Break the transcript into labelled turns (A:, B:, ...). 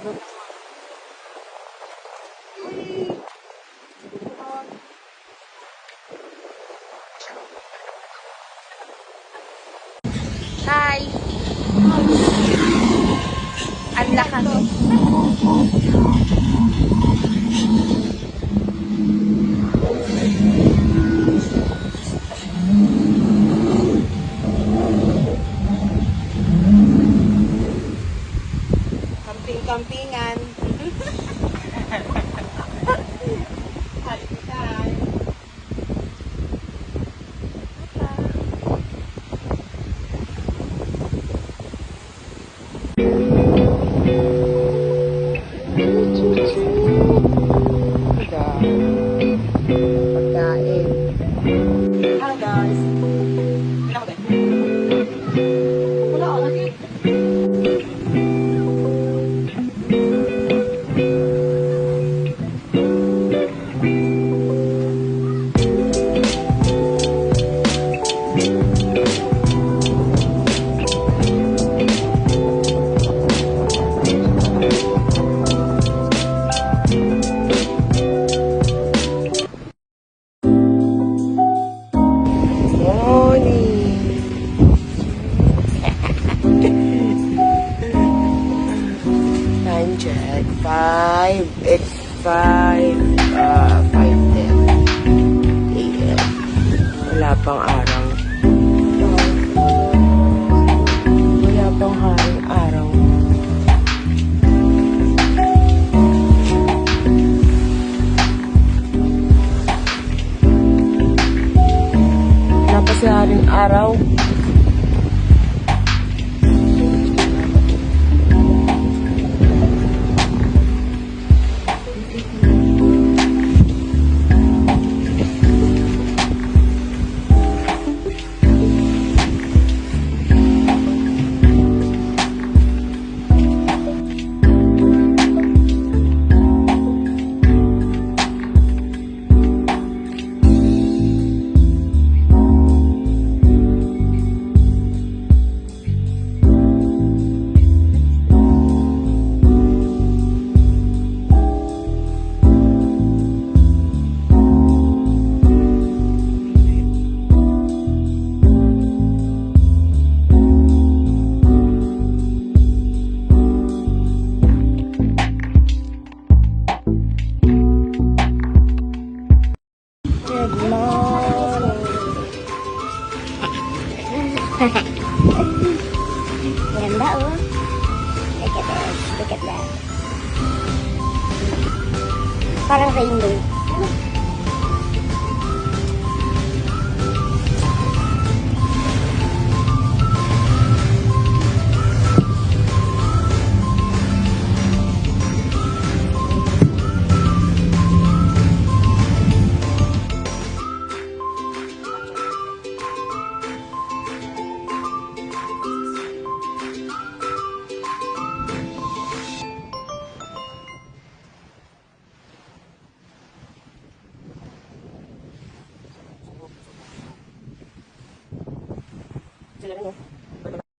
A: Hi! Ang lakas.
B: Camping-campingan. Halitan.
A: Pagkain.
B: Hello guys. Wala ko ba? Wala ako lagi.
A: Check 5, it's 5:10 AM. Wala pang araw. Wala pang haring araw. Wala pa si haring araw.
C: Ganda oh. Look at this. Look at that. Parang rainbow.
B: Sila rin oh.